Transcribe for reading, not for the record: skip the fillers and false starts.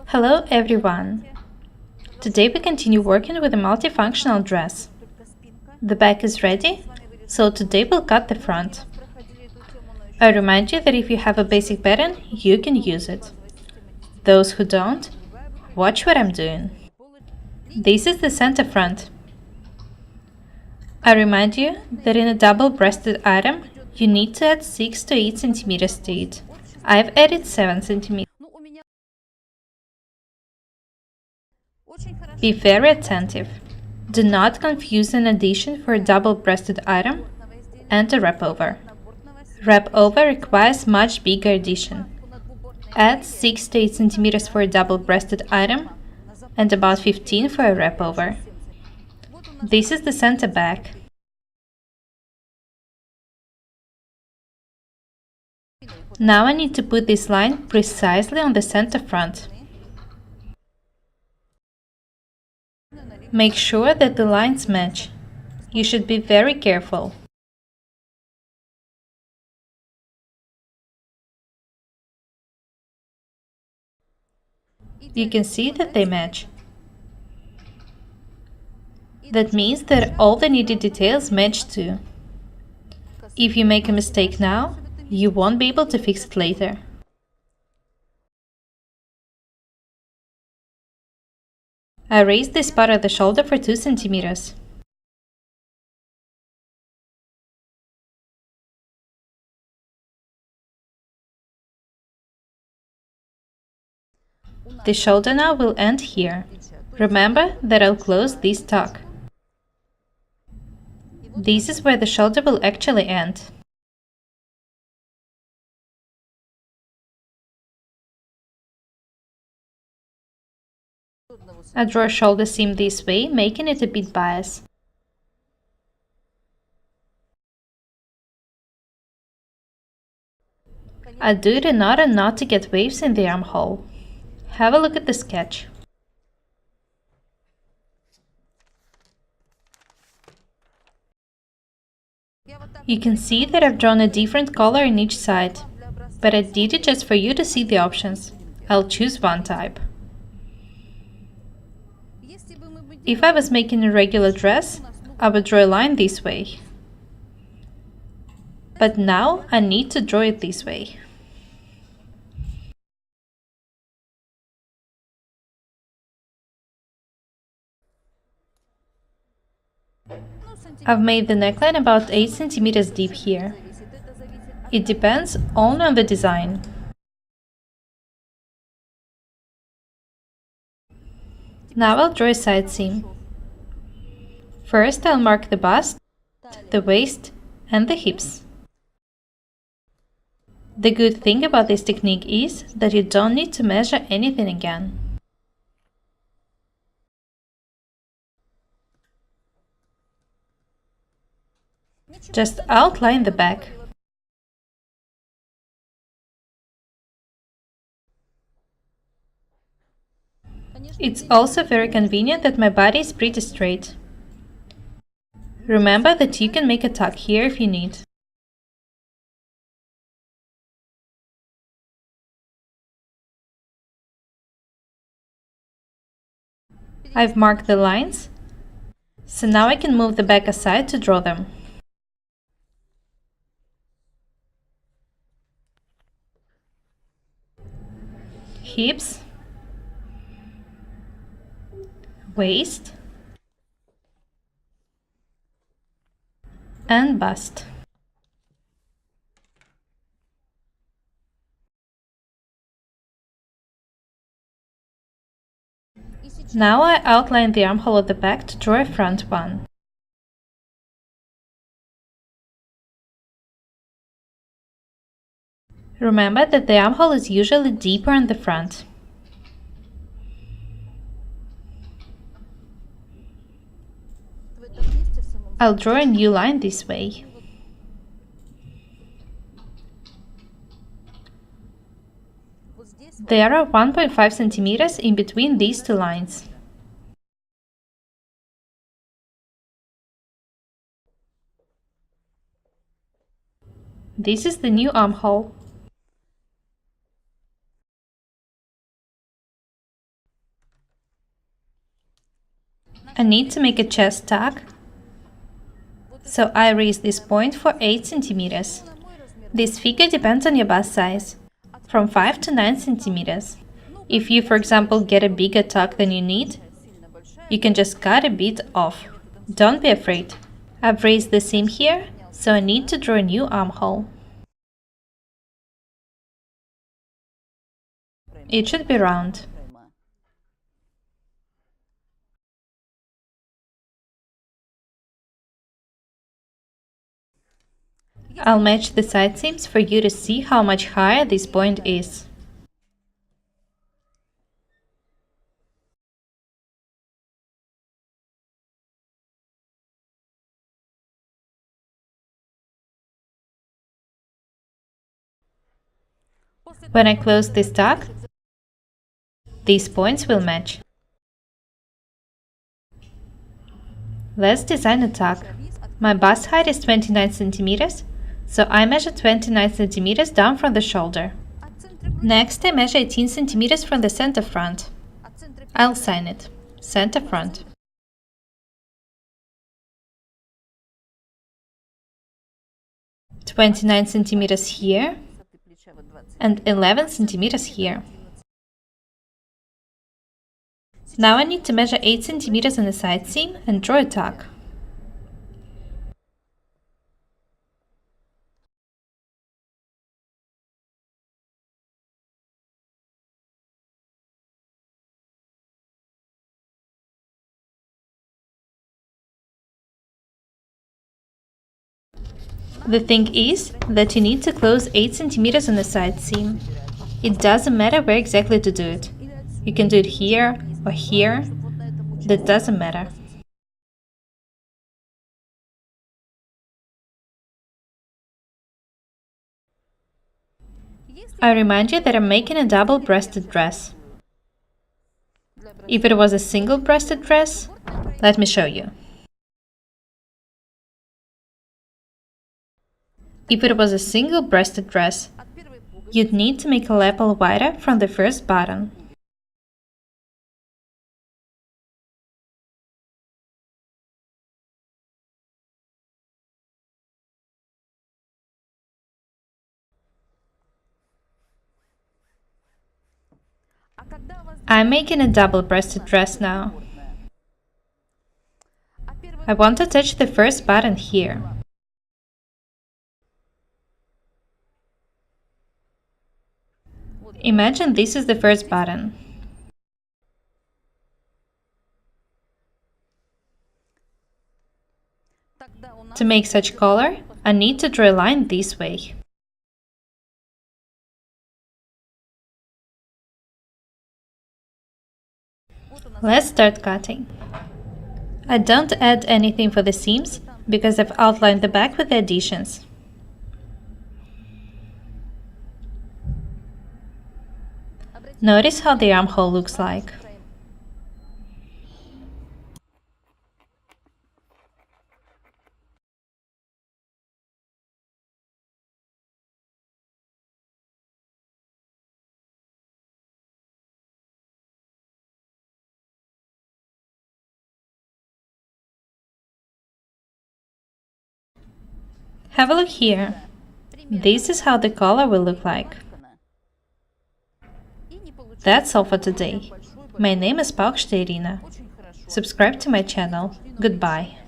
Hello everyone! Today we continue working with a multifunctional dress. The back is ready, so today we'll cut the front. I remind you that if you have a basic pattern, you can use it. Those who don't, watch what I'm doing. This is the center front. I remind you that in a double-breasted item, you need to add 6 to 8 centimeters to it. I've added 7 centimeters. Be very attentive. Do not confuse an addition for a double-breasted item and a wrap-over. Wrap-over requires much bigger addition. Add 6 to 8 centimeters for a double-breasted item and about 15 for a wrap-over. This is the center back. Now I need to put this line precisely on the center front. Make sure that the lines match. You should be very careful. You can see that they match. That means that all the needed details match too. If you make a mistake now, you won't be able to fix it later. I raised this part of the shoulder for 2 centimeters. The shoulder now will end here. Remember that I'll close this tuck. This is where the shoulder will actually end. I draw a shoulder seam this way, making it a bit biased. I do it in order not to get waves in the armhole. Have a look at the sketch. You can see that I've drawn a different color in each side, but I did it just for you to see the options. I'll choose one type. If I was making a regular dress, I would draw a line this way. But now I need to draw it this way. I've made the neckline about 8 centimeters deep here. It depends only on the design. Now I'll draw a side seam. First I'll mark the bust, the waist and the hips. The good thing about this technique is that you don't need to measure anything again. Just outline the back. It's also very convenient that my body is pretty straight. Remember that you can make a tuck here if you need. I've marked the lines, so now I can move the back aside to draw them. Hips, waist, and bust. Now I outline the armhole of the back to draw a front one. Remember that the armhole is usually deeper in the front. I'll draw a new line this way. There are 1.5 centimeters in between these two lines. This is the new armhole. I need to make a chest tuck, so I raise this point for 8 centimeters. This figure depends on your bust size, from 5 to 9 centimeters. If you, for example, get a bigger tuck than you need, you can just cut a bit off. Don't be afraid. I've raised the seam here, so I need to draw a new armhole. It should be round. I'll match the side seams for you to see how much higher this point is. When I close this tuck, these points will match. Let's design a tuck. My bust height is 29 centimeters, so I measure 29 centimeters down from the shoulder. Next, I measure 18 centimeters from the center front. I'll sign it. Center front. "29 centimeters here and 11 centimeters here. Now I need to measure 8 centimeters on the side seam and draw a tuck. The thing is that you need to close 8 centimeters on the side seam. It doesn't matter where exactly to do it. You can do it here or here. That doesn't matter. I remind you that I'm making a double-breasted dress. If it was a single-breasted dress, let me show you. If it was a single-breasted dress, you'd need to make a lapel wider from the first button. I'm making a double-breasted dress now. I want to attach the first button here. Imagine this is the first button. To make such collar, I need to draw a line this way. Let's start cutting. I don't add anything for the seams because I've outlined the back with the additions. Notice how the armhole looks like. Have a look here. This is how the collar will look like. That's all for today. My name is Paukshte Irina. Subscribe to my channel. Goodbye.